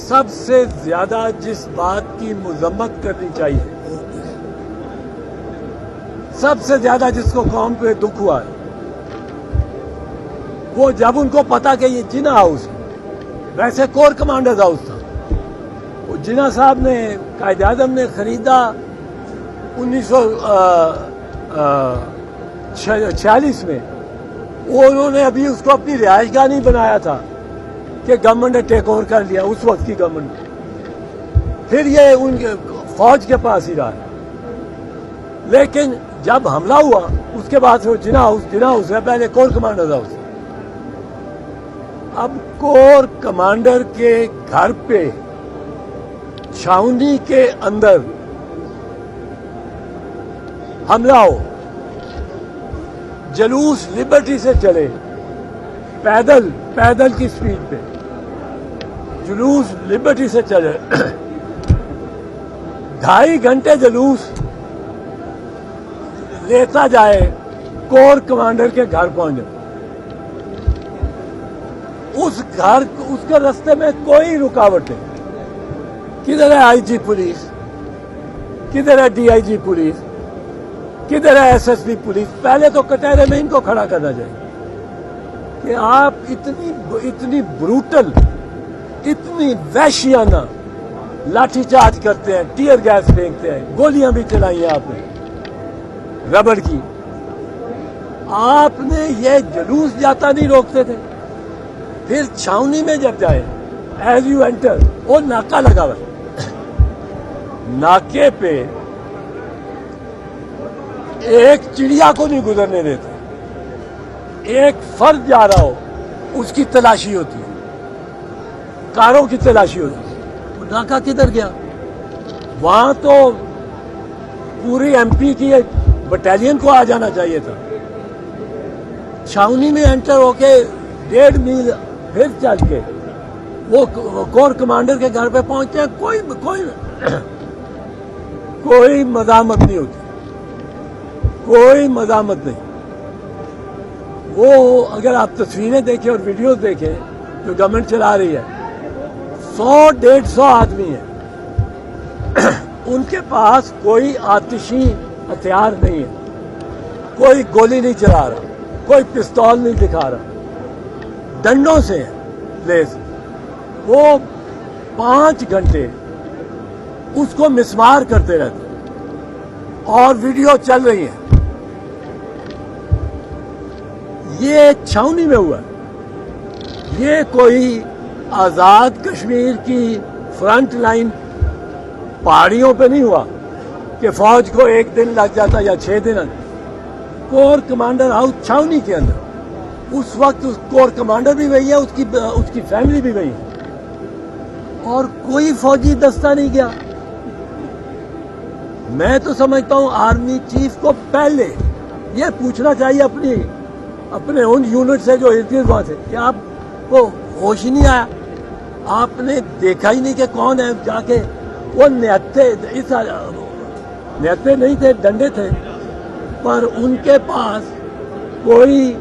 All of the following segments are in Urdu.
سب سے زیادہ جس بات کی مذمت کرنی چاہیے، سب سے زیادہ جس کو قوم پہ دکھ ہوا ہے، وہ جب ان کو پتا کہ یہ جناح ہاؤس ویسے کور کمانڈرز ہاؤس تھا، وہ جناح صاحب نے قائد اعظم نے خریدا 1946 میں، وہ انہوں نے ابھی اس کو اپنی رہائش گاہ نہیں بنایا تھا کہ گورنمنٹ نے ٹیک اوور کر لیا، اس وقت کی گورنمنٹ نے، پھر یہ ان کے فوج کے پاس ہی رہا، لیکن جب حملہ ہوا اس کے بعد سے وہ جناح ہاؤس ہے، پہلے کور کمانڈر ہاؤس۔ اب کور کمانڈر کے گھر پہ چھاؤنی کے اندر حملہ ہو، جلوس لبرٹی سے چلے، پیدل کی سپیڈ پہ جلوس لبرٹی سے چلے، 2.5 گھنٹے جلوس لیتا جائے کور کمانڈر کے گھر پہنچے، اس کے راستے میں کوئی رکاوٹ نہیں، کدھر ہے آئی جی پولیس، کدھر ہے ڈی آئی جی پولیس، کدھر ہے ایس ایس پی پولیس؟ پہلے تو کٹہرے میں ان کو کھڑا کرنا چاہیے کہ آپ اتنی بروٹل، اتنی وحشیانہ لاٹھی چارج کرتے ہیں، ٹیئر گیس پھینکتے ہیں، گولیاں بھی چلائی ہیں آپ نے ربڑ کی، آپ نے یہ جلوس جاتا نہیں روکتے تھے؟ پھر چھاؤنی میں جب جائے ایز یو انٹر، وہ ناکہ لگا ہوا ہے، ناکے پہ ایک چڑیا کو نہیں گزرنے دیتے، ایک فرد جا رہا ہو اس کی تلاشی ہوتی ہے، کاروں کی تلاشی ہوتی ہے، وہ ناکہ کدھر گیا؟ وہاں تو پوری ایم پی کی ایک بٹالین کو آ جانا چاہیے تھا، چھاؤنی میں انٹر ہو کے 1.5 میل پھر چل کے وہ کور کمانڈر کے گھر پہ پہنچتے ہیں، کوئی مزاحمت نہیں ہوتی، کوئی مزاحمت نہیں۔ وہ اگر آپ تصویریں دیکھیں اور ویڈیوز دیکھیں جو گورنمنٹ چلا رہی ہے، 100-150 آدمی ہیں، ان کے پاس کوئی آتشی ہتھیار نہیں ہے، کوئی گولی نہیں چلا رہا، کوئی پستول نہیں دکھا رہا، ڈنڈوں سے لیس، وہ 5 گھنٹے اس کو مسمار کرتے رہتے اور ویڈیو چل رہی ہے۔ یہ چھاؤنی میں ہوا، یہ کوئی آزاد کشمیر کی فرنٹ لائن پہاڑیوں پہ نہیں ہوا کہ فوج کو 1 دن لگ جاتا یا 6 دن۔ کور کمانڈر ہاؤس چھاؤنی کے اندر، اس وقت کور کمانڈر بھی وہی ہے، اس کی فیملی بھی وہی ہے، اور کوئی فوجی دستہ نہیں گیا۔ میں تو سمجھتا ہوں آرمی چیف کو پہلے یہ پوچھنا چاہیے اپنے ان یونٹ سے جو وہاں سے، کہ آپ کو ہوش ہی نہیں آیا؟ آپ نے دیکھا ہی نہیں کہ کون ہے؟ جا کے وہ نہتے نہیں تھے، ڈنڈے تھے، پر ان کے پاس کوئی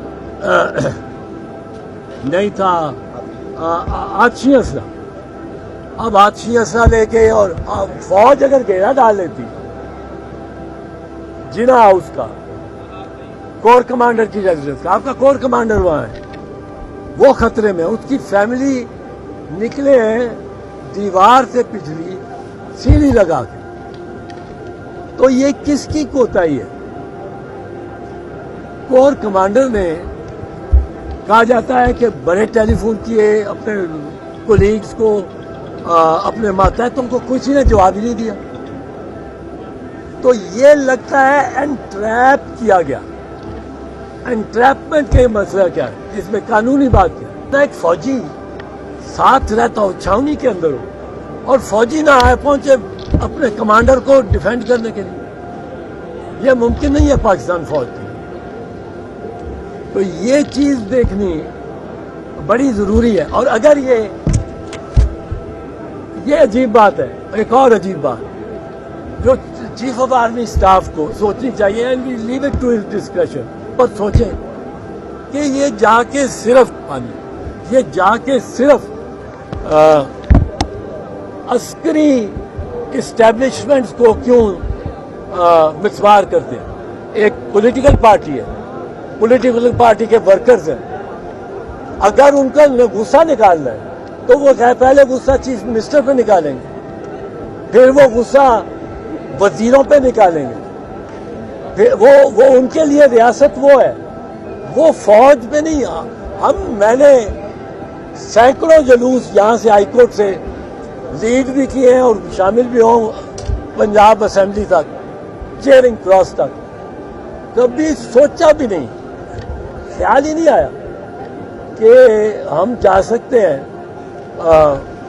نہیں تھا آتشی اسلحہ۔ اب آتشی اسلحہ لے کے، اور فوج اگر گھیرا ڈال لیتی جناح ہاؤس کا، کور کمانڈر کی ریزیڈنس کا، آپ کا کور کمانڈر وہاں ہے، وہ خطرے میں، اس کی فیملی نکلے ہیں دیوار سے پچھلی سیڑھی لگا کے، تو یہ کس کی کوتاہی ہے؟ کور کمانڈر نے کہا جاتا ہے کہ بڑے ٹیلی فون کیے اپنے کولیگز کو، اپنے ماتحتوں کو، کسی نے جواب ہی نہیں دیا، تو یہ لگتا ہے انٹریپ کیا گیا۔ انٹریپمنٹ کا یہ مسئلہ کیا ہے؟ اس میں قانونی بات کیا؟ ایک فوجی ساتھ رہتا ہو، چھاؤنی کے اندر ہو، اور فوجی نہ آئے پہنچے اپنے کمانڈر کو ڈیفینڈ کرنے کے لیے، یہ ممکن نہیں ہے پاکستان فوج کی۔ تو یہ چیز دیکھنی بڑی ضروری ہے۔ اور اگر یہ عجیب بات ہے، ایک اور عجیب بات جو چیف آف آرمی اسٹاف کو سوچنی چاہیے، and we leave it to his discretion, پر سوچیں کہ یہ جا کے صرف عسکری اسٹیبلشمنٹس کو کیوں مسمار کرتے ہیں؟ ایک پولیٹیکل پارٹی ہے، پولیٹیکل پارٹی کے ورکرز ہیں، اگر ان کا غصہ نکالنا ہے تو وہ پہلے غصہ چیف منسٹر پہ نکالیں گے، پھر وہ غصہ وزیروں پہ نکالیں گے، پھر وہ ان کے لیے ریاست وہ ہے، وہ فوج پہ نہیں۔ میں نے سینکڑوں جلوس یہاں سے ہائی کورٹ سے لیڈ بھی کیے ہیں اور شامل بھی ہوں پنجاب اسمبلی تک، چیئرنگ کراس تک، کبھی سوچا بھی نہیں، خیال ہی نہیں آیا کہ ہم جا سکتے ہیں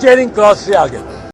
چیئرنگ کراس سے آگے۔